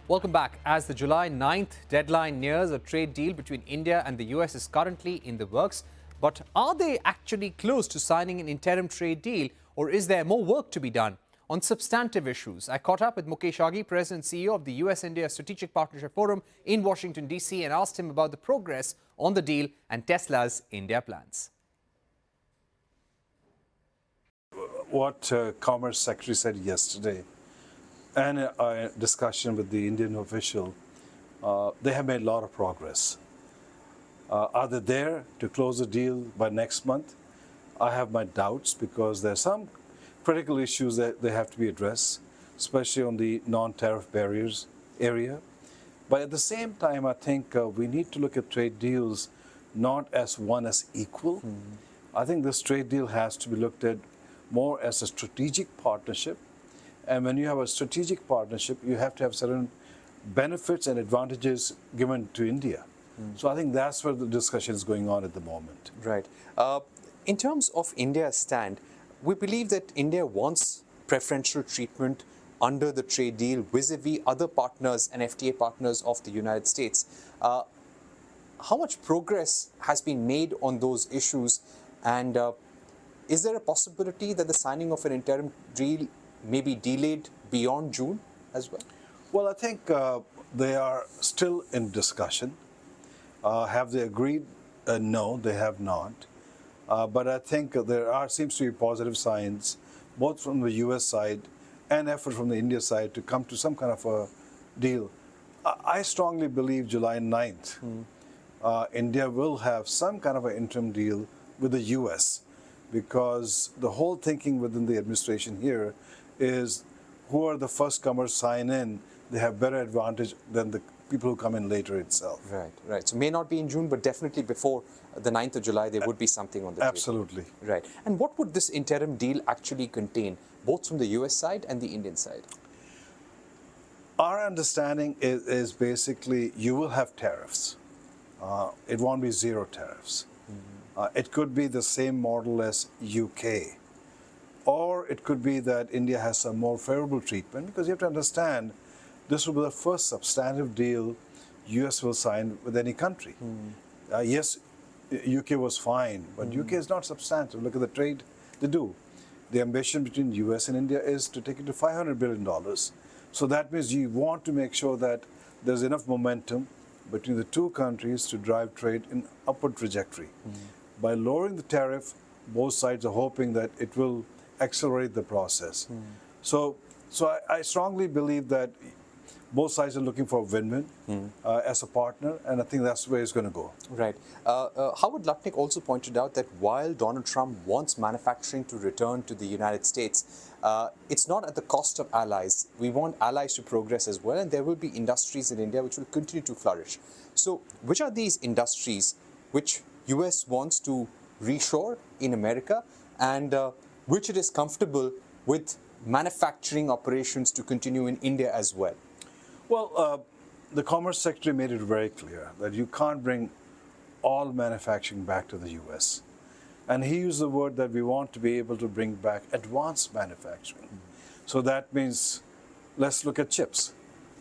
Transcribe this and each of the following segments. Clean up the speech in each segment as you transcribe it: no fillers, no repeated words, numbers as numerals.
Welcome back. As the July 9th deadline nears, a trade deal between India and the US is currently in the works. But are they actually close to signing an interim trade deal, or is there more work to be done? On substantive issues, I caught up with Mukesh Aghi, President and CEO of the US-India Strategic Partnership Forum in Washington, D.C. and asked him about the progress on the deal and Tesla's India plans. What Commerce Secretary said yesterday and a discussion with the Indian official, they have made a lot of progress. Are they there to close the deal by next month? I have my doubts because there are some critical issues that they have to be addressed, especially on the non-tariff barriers area. But at the same time, I think we need to look at trade deals not as one as equal. I think this trade deal has to be looked at more as a strategic partnership. And when you have a strategic partnership, you have to have certain benefits and advantages given to India. So I think that's where the discussion is going on at the moment. Right. In terms of India's stand, we believe that India wants preferential treatment under the trade deal vis-a-vis other partners and FTA partners of the United States. How much progress has been made on those issues, and is there a possibility that the signing of an interim deal may be delayed beyond June as well? Well, I think they are still in discussion. Have they agreed? No, they have not. But I think there seems to be positive signs, both from the US side and effort from the India side to come to some kind of a deal. I strongly believe July 9th, India will have some kind of an interim deal with the US, because the whole thinking within the administration here is who are the first comers sign in, they have better advantage than the people who come in later itself. Right, right. So may not be in June, but definitely before the 9th of July, there would be something on the table. Absolutely. Right. And what would this interim deal actually contain, both from the US side and the Indian side? Our understanding is basically you will have tariffs. It won't be zero tariffs. It could be the same model as UK. Or it could be that India has some more favorable treatment, because you have to understand this will be the first substantive deal US will sign with any country. Yes, UK was fine, but UK is not substantive. Look at the trade they do. The ambition between US and India is to take it to $500 billion. So that means you want to make sure that there's enough momentum between the two countries to drive trade in upward trajectory. By lowering the tariff, both sides are hoping that it will accelerate the process. So I strongly believe that both sides are looking for a win-win as a partner, and I think that's the way it's going to go. Right. Howard Lutnick also pointed out that while Donald Trump wants manufacturing to return to the United States, it's not at the cost of allies. We want allies to progress as well, and there will be industries in India which will continue to flourish. So which are these industries which US wants to reshore in America, and which it is comfortable with manufacturing operations to continue in India as well? Well, the Commerce Secretary made it very clear that you can't bring all manufacturing back to the US. And he used the word that we want to be able to bring back advanced manufacturing. So that means, let's look at chips.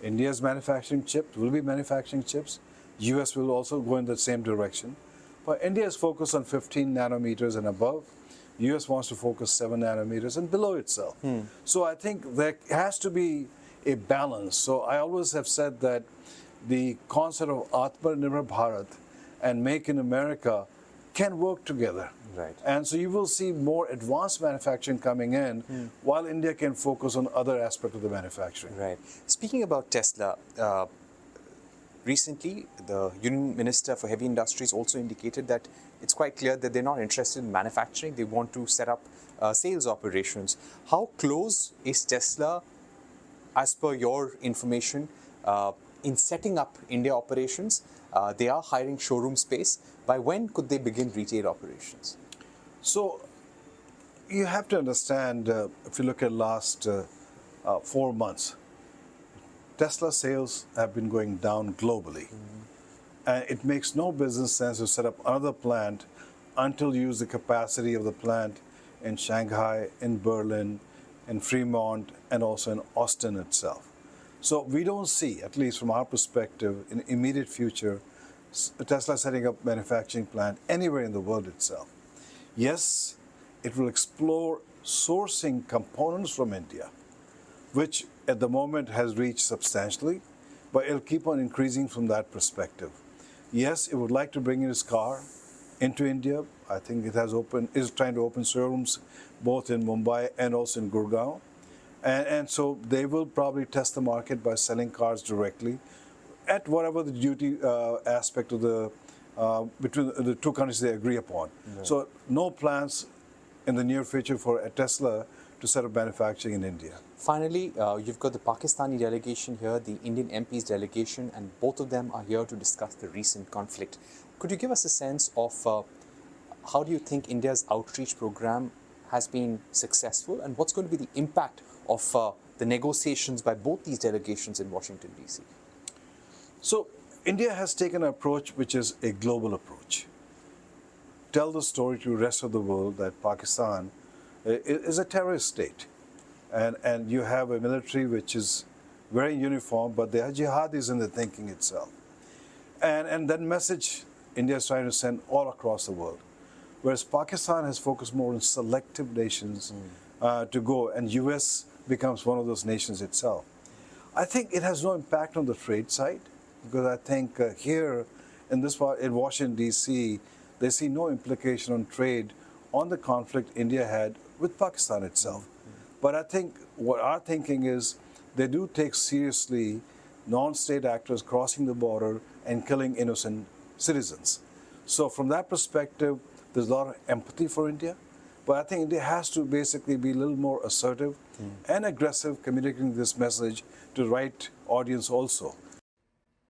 India's manufacturing chips, will be manufacturing chips. US will also go in the same direction. But India is focused on 15 nanometers and above. US wants to focus 7 nanometers and below itself. So I think there has to be a balance. So I always have said that the concept of Atmanirbhar Bharat and Make in America can work together. Right. And so you will see more advanced manufacturing coming in while India can focus on other aspects of the manufacturing. Right. Speaking about Tesla, recently the Union Minister for Heavy Industries also indicated that it's quite clear that they're not interested in manufacturing. They want to set up sales operations. How close is Tesla, as per your information, in setting up India operations? They are hiring showroom space. By when could they begin retail operations? So you have to understand, if you look at last 4 months, Tesla sales have been going down globally. And it makes no business sense to set up another plant until you use the capacity of the plant in Shanghai, in Berlin, in Fremont, and also in Austin itself. So we don't see, at least from our perspective, in the immediate future, Tesla setting up manufacturing plant anywhere in the world itself. Yes, it will explore sourcing components from India, which at the moment has reached substantially, but it'll keep on increasing from that perspective. Yes, it would like to bring its car into India. I think it is trying to open showrooms both in Mumbai and also in Gurgaon. And so they will probably test the market by selling cars directly at whatever the duty aspect of the between the two countries they agree upon. Yeah. So no plans in the near future for a Tesla to set up manufacturing in India. Finally, you've got the Pakistani delegation here, the Indian MP's delegation, and both of them are here to discuss the recent conflict. Could you give us a sense of how do you think India's outreach program has been successful, and what's going to be the impact of the negotiations by both these delegations in Washington, D.C.? So India has taken an approach which is a global approach. Tell the story to the rest of the world that Pakistan is a terrorist state. And you have a military which is very uniform, but they are jihadis in the thinking itself. And that message India is trying to send all across the world. Whereas Pakistan has focused more on selective nations to go, and US becomes one of those nations itself. I think it has no impact on the trade side, because I think here in this part, in Washington, D.C., they see no implication on trade on the conflict India had with Pakistan itself. But I think what our thinking is they do take seriously non-state actors crossing the border and killing innocent citizens. So from that perspective, there's a lot of empathy for India. But I think India has to basically be a little more assertive and aggressive communicating this message to the right audience also.